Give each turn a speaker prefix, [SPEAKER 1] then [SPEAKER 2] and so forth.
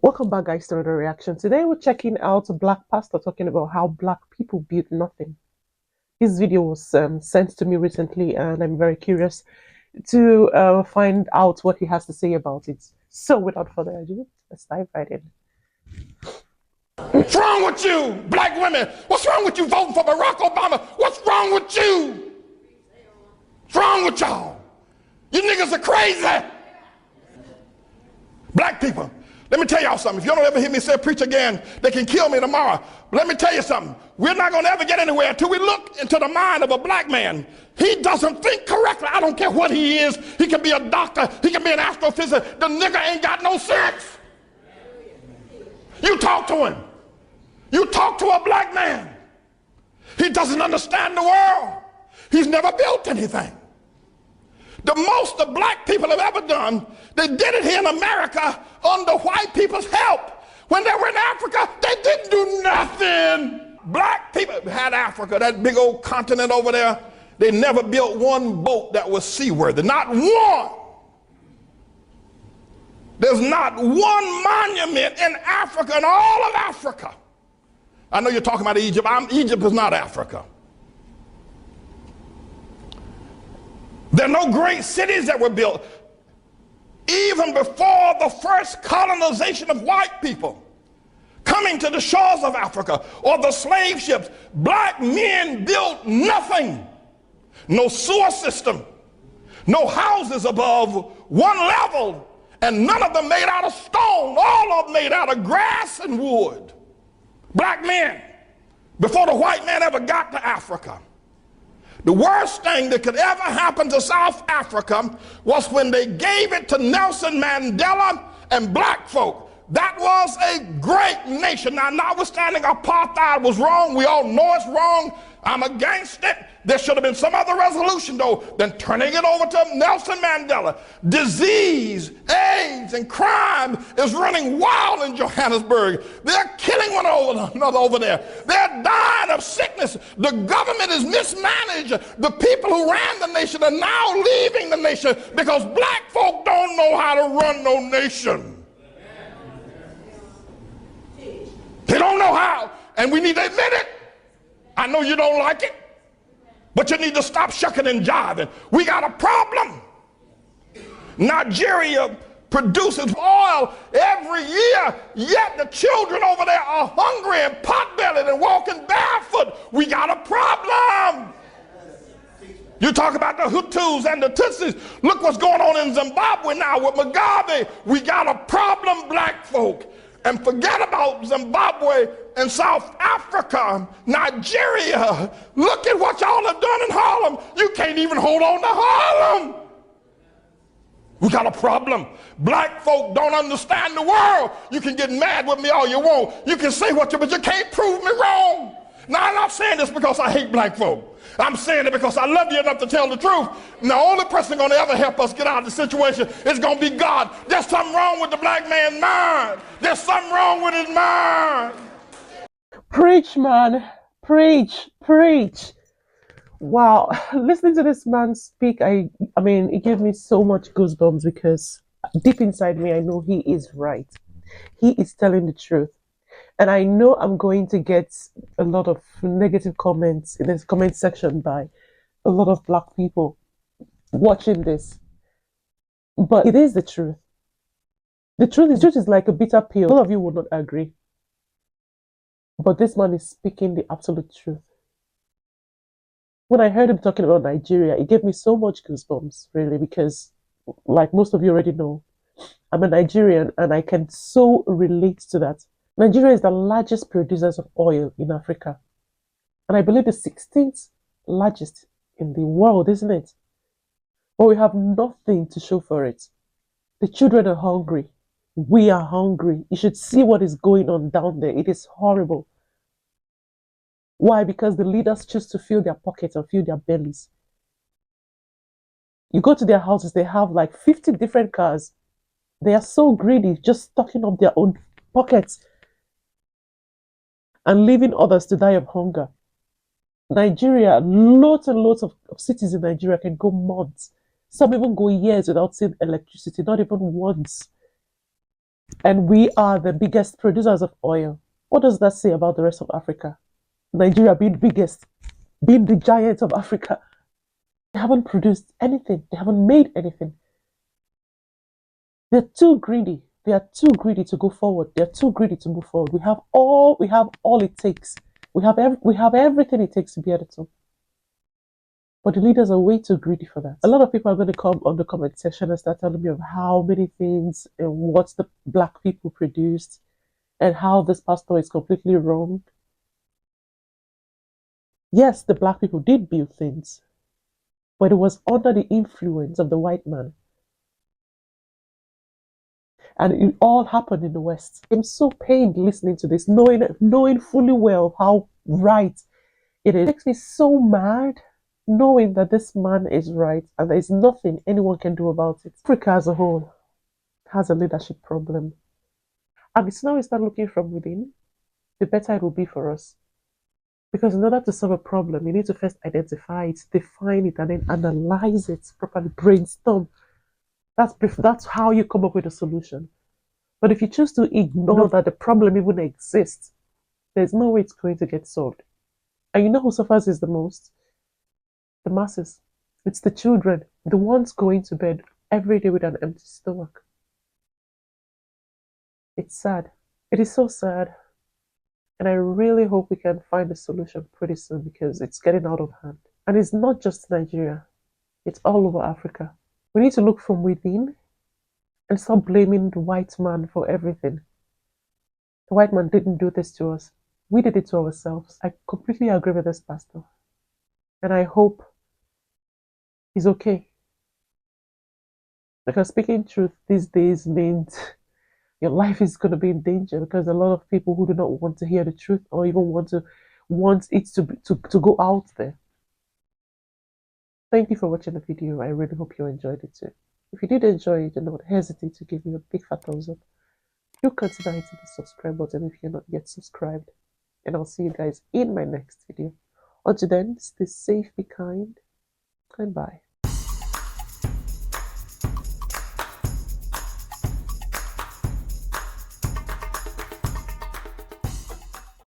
[SPEAKER 1] Welcome back, guys, to another reaction. Today, we're checking out a Black Pastor talking about how Black people build nothing. This video was sent to me recently, and I'm very curious to find out what he has to say about it. So, without further ado, let's dive right in.
[SPEAKER 2] What's wrong with you, black women? What's wrong with you voting for Barack Obama? What's wrong with you? What's wrong with y'all? You niggas are crazy. Black people, let me tell y'all something. If you don't ever hear me say preach again, they can kill me tomorrow. But let me tell you something. We're not going to ever get anywhere until we look into the mind of a black man. He doesn't think correctly. I don't care what he is. He can be a doctor. He can be an astrophysicist. The nigga ain't got no sense. You talk to him. You talk to a black man. He doesn't understand the world. He's never built anything. The most the black people have ever done, they did it here in America under white people's help. When they were in Africa, they didn't do nothing. Black people had Africa, that big old continent over there. They never built one boat that was seaworthy, not one. There's not one monument in Africa, in all of Africa. I know you're talking about Egypt. Egypt is not Africa. There are no great cities that were built. Even before the first colonization of white people coming to the shores of Africa or the slave ships, black men built nothing. No sewer system, no houses above one level, and none of them made out of stone. All of them made out of grass and wood. Black men, before the white man ever got to Africa. The worst thing that could ever happen to South Africa was when they gave it to Nelson Mandela and black folk. That was a great nation. Now, notwithstanding apartheid was wrong, we all know it's wrong. I'm against it. There should have been some other resolution, though, than turning it over to Nelson Mandela. Disease, AIDS, and crime is running wild in Johannesburg. They're killing one another over there. They're dying of sickness. The government is mismanaged. The people who ran the nation are now leaving the nation because black folk don't know how to run no nation. They don't know how, and we need to admit it. I know you don't like it, but you need to stop shucking and jiving. We got a problem. Nigeria produces oil every year, yet the children over there are hungry and pot-bellied and walking barefoot. We got a problem. You talk about the Hutus and the Tutsis. Look what's going on in Zimbabwe now with Mugabe. We got a problem, black folk. And forget about Zimbabwe and South Africa, Nigeria. Look at what y'all have done in Harlem. You can't even hold on to Harlem. We got a problem. Black folk don't understand the world. You can get mad with me all you want. You can say what you, but you can't prove me wrong. Now, I'm not saying this because I hate black folk. I'm saying it because I love you enough to tell the truth. And the only person going to ever help us get out of the situation is going to be God. There's something wrong with the black man's mind. There's something wrong with his mind.
[SPEAKER 1] Preach, man. Preach. Preach. Wow. Listening to this man speak, I mean, it gave me so much goosebumps because deep inside me, I know he is right. He is telling the truth. And I know I'm going to get a lot of negative comments in this comment section by a lot of black people watching this. But it is the truth. The truth is like a bitter pill. All of you would not agree. But this man is speaking the absolute truth. When I heard him talking about Nigeria, it gave me so much goosebumps, really, because like most of you already know, I'm a Nigerian and I can so relate to that. Nigeria is the largest producers of oil in Africa. And I believe the 16th largest in the world, isn't it? But we have nothing to show for it. The children are hungry. We are hungry. You should see what is going on down there. It is horrible. Why? Because the leaders choose to fill their pockets and fill their bellies. You go to their houses, they have like 50 different cars. They are so greedy, just stocking up their own pockets and leaving others to die of hunger. Nigeria, lots and lots of cities in Nigeria can go months. Some even go years without seeing electricity, not even once. And we are the biggest producers of oil. What does that say about the rest of Africa? Nigeria being the biggest, being the giant of Africa. They haven't produced anything. They haven't made anything. They're too greedy. They are too greedy to go forward. They're too greedy to move forward. We have all it takes. We have everything it takes to be at the top. But the leaders are way too greedy for that. A lot of people are going to come on the comment section and start telling me of how many things and what the black people produced and how this pastor is completely wrong. Yes, the black people did build things, but it was under the influence of the white man. And it all happened in the West. I'm so pained listening to this, knowing fully well how right it is. It makes me so mad knowing that this man is right and there's nothing anyone can do about it. Africa as a whole has a leadership problem. And it's now we start looking from within, the better it will be for us. Because in order to solve a problem, you need to first identify it, define it, and then analyze it properly, brainstorm. That's how you come up with a solution. But if you choose to ignore that the problem even exists, there's no way it's going to get solved. And you know who suffers is the most? The masses. It's the children, the ones going to bed every day with an empty stomach. It's sad. It is so sad. And I really hope we can find a solution pretty soon because it's getting out of hand. And it's not just Nigeria, it's all over Africa. We need to look from within and stop blaming the white man for everything. The white man didn't do this to us. We did it to ourselves. I completely agree with this pastor. And I hope he's okay. Because speaking truth these days means your life is going to be in danger because a lot of people who do not want to hear the truth or even want it to go out there. Thank you for watching the video. I really hope you enjoyed it too. If you did enjoy it, do not hesitate to give me a big fat thumbs up. Do consider hitting the subscribe button if you're not yet subscribed. And I'll see you guys in my next video. Until then, stay safe, be kind, and bye.